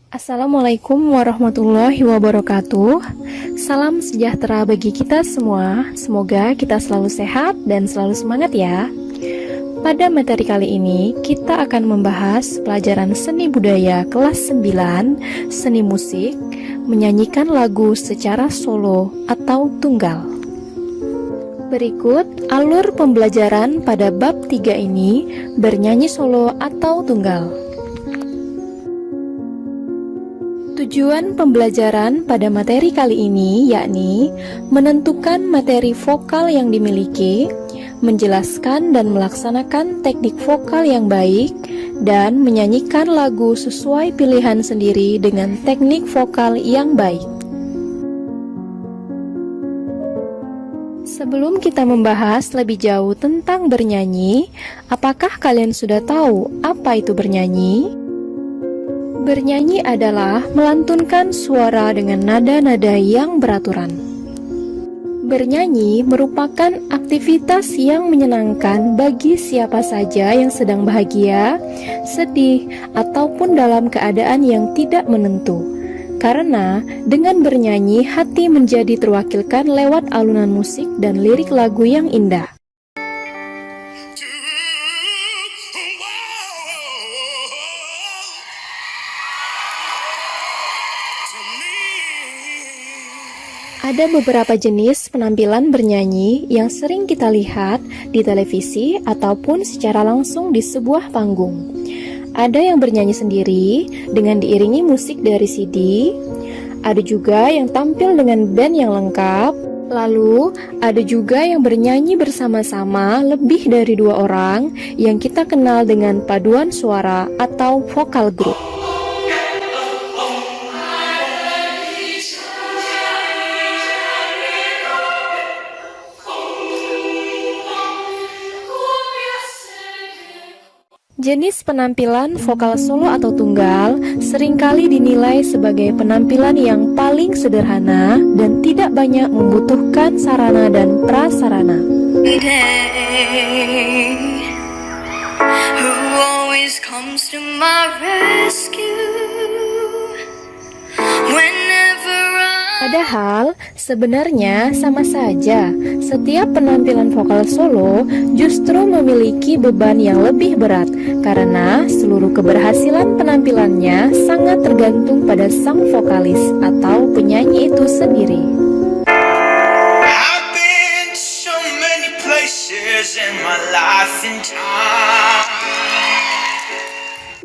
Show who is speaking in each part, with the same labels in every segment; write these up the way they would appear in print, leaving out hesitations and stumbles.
Speaker 1: Assalamualaikum warahmatullahi wabarakatuh. Salam sejahtera bagi kita semua. Semoga kita selalu sehat dan selalu semangat ya. Pada materi kali ini, kita akan membahas pelajaran seni budaya kelas 9, seni musik, menyanyikan lagu secara solo atau tunggal. Berikut alur pembelajaran pada bab 3 ini, bernyanyi solo atau tunggal. Tujuan pembelajaran pada materi kali ini yakni menentukan materi vokal yang dimiliki, menjelaskan dan melaksanakan teknik vokal yang baik, dan menyanyikan lagu sesuai pilihan sendiri dengan teknik vokal yang baik. Sebelum kita membahas lebih jauh tentang bernyanyi, apakah kalian sudah tahu apa itu bernyanyi? Bernyanyi adalah melantunkan suara dengan nada-nada yang beraturan. Bernyanyi merupakan aktivitas yang menyenangkan bagi siapa saja yang sedang bahagia, sedih, ataupun dalam keadaan yang tidak menentu. Karena dengan bernyanyi hati menjadi terwakilkan lewat alunan musik dan lirik lagu yang indah. Ada beberapa jenis penampilan bernyanyi yang sering kita lihat di televisi ataupun secara langsung di sebuah panggung. Ada yang bernyanyi sendiri dengan diiringi musik dari CD, ada juga yang tampil dengan band yang lengkap, lalu ada juga yang bernyanyi bersama-sama lebih dari 2 orang yang kita kenal dengan paduan suara atau vokal group. Jenis penampilan vokal solo atau tunggal seringkali dinilai sebagai penampilan yang paling sederhana dan tidak banyak membutuhkan sarana dan prasarana. Padahal sebenarnya sama saja, setiap penampilan vokal solo justru memiliki beban yang lebih berat karena seluruh keberhasilan penampilannya sangat tergantung pada sang vokalis atau penyanyi itu sendiri.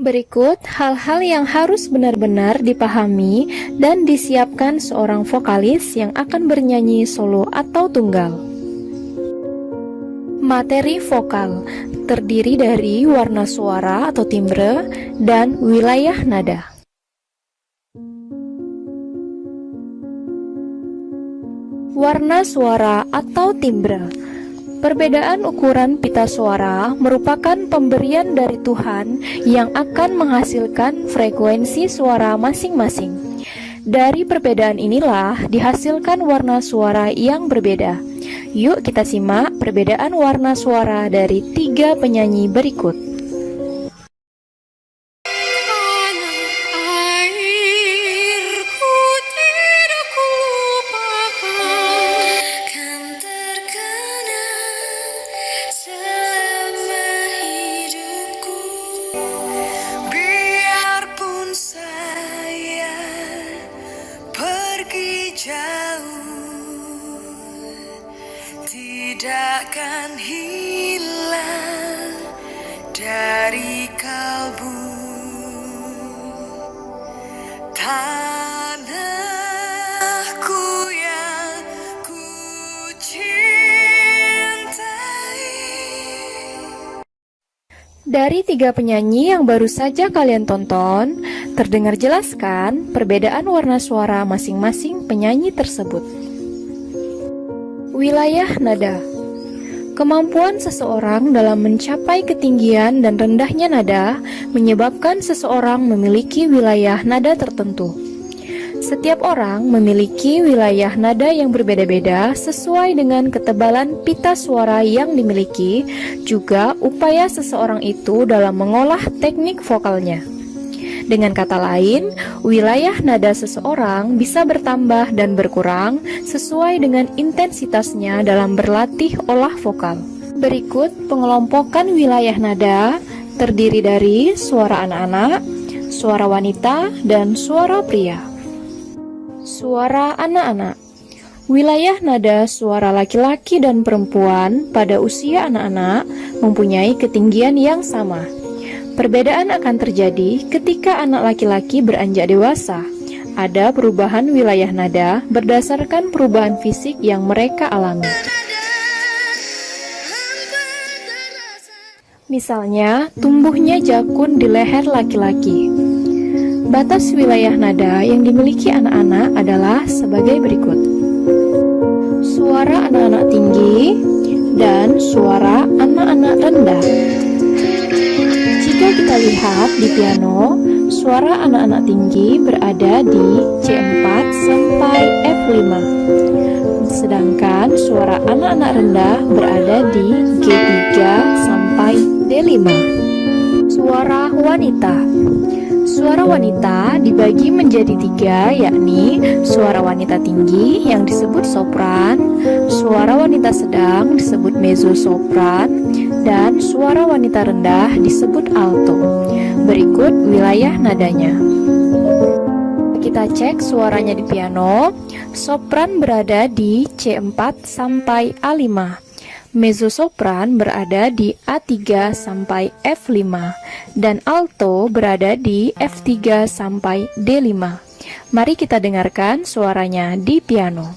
Speaker 1: Berikut hal-hal yang harus benar-benar dipahami dan disiapkan seorang vokalis yang akan bernyanyi solo atau tunggal. Materi vokal terdiri dari warna suara atau timbre dan wilayah nada. Warna suara atau timbre. Perbedaan ukuran pita suara merupakan pemberian dari Tuhan yang akan menghasilkan frekuensi suara masing-masing. Dari perbedaan inilah dihasilkan warna suara yang berbeda. Yuk kita simak perbedaan warna suara dari 3 penyanyi berikut.
Speaker 2: Takkan hilang dari kalbu tanahku yang ku cintai.
Speaker 1: Dari 3 penyanyi yang baru saja kalian tonton, terdengar jelas kan perbedaan warna suara masing-masing penyanyi tersebut. Wilayah nada. Kemampuan seseorang dalam mencapai ketinggian dan rendahnya nada menyebabkan seseorang memiliki wilayah nada tertentu. Setiap orang memiliki wilayah nada yang berbeda-beda sesuai dengan ketebalan pita suara yang dimiliki, juga upaya seseorang itu dalam mengolah teknik vokalnya. Dengan kata lain, wilayah nada seseorang bisa bertambah dan berkurang sesuai dengan intensitasnya dalam berlatih olah vokal. Berikut pengelompokan wilayah nada terdiri dari suara anak-anak, suara wanita, dan suara pria. Suara anak-anak. Wilayah nada suara laki-laki dan perempuan pada usia anak-anak mempunyai ketinggian yang sama. Perbedaan akan terjadi ketika anak laki-laki beranjak dewasa. Ada perubahan wilayah nada berdasarkan perubahan fisik yang mereka alami. Misalnya, tumbuhnya jakun di leher laki-laki. Batas wilayah nada yang dimiliki anak-anak adalah sebagai berikut. Suara anak-anak tinggi dan suara anak-anak rendah. Jika kita lihat di piano, suara anak-anak tinggi berada di C4 sampai F5. Sedangkan suara anak-anak rendah berada di G3 sampai D5. Suara wanita. Suara wanita dibagi menjadi tiga, yakni suara wanita tinggi yang disebut sopran, suara wanita sedang disebut mezzosopran, dan suara wanita rendah disebut alto. Berikut wilayah nadanya. Kita cek suaranya di piano. Sopran berada di C4 sampai A5. Mezzosopran berada di A3 sampai F5 dan alto berada di F3 sampai D5. Mari kita dengarkan suaranya di piano.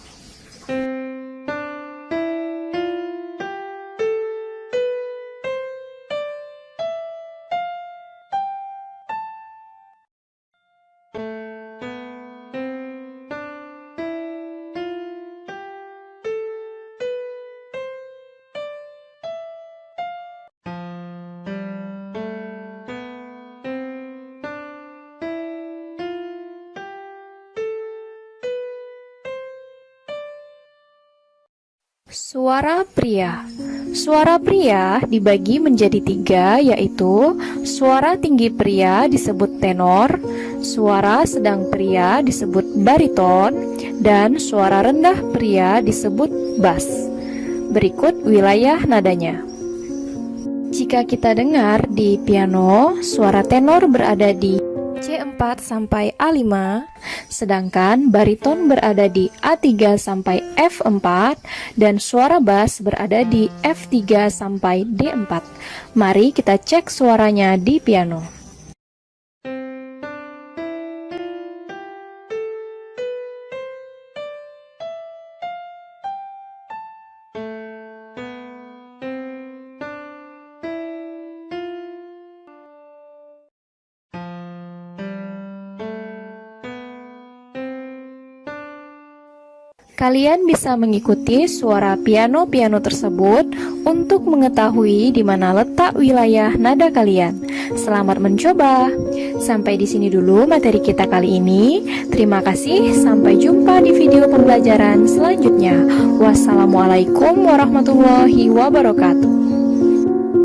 Speaker 1: Suara pria. Suara pria dibagi menjadi tiga, yaitu suara tinggi pria disebut tenor, suara sedang pria disebut bariton, dan suara rendah pria disebut bass. Berikut wilayah nadanya. Jika kita dengar di piano, suara tenor berada di C4 sampai A5, sedangkan bariton berada di A3 sampai F4, dan suara bass berada di F3 sampai D4. Mari kita cek suaranya di piano. Kalian bisa mengikuti suara piano-piano tersebut untuk mengetahui di mana letak wilayah nada kalian. Selamat mencoba. Sampai di sini dulu materi kita kali ini. Terima kasih, sampai jumpa di video pembelajaran selanjutnya. Wassalamualaikum warahmatullahi wabarakatuh.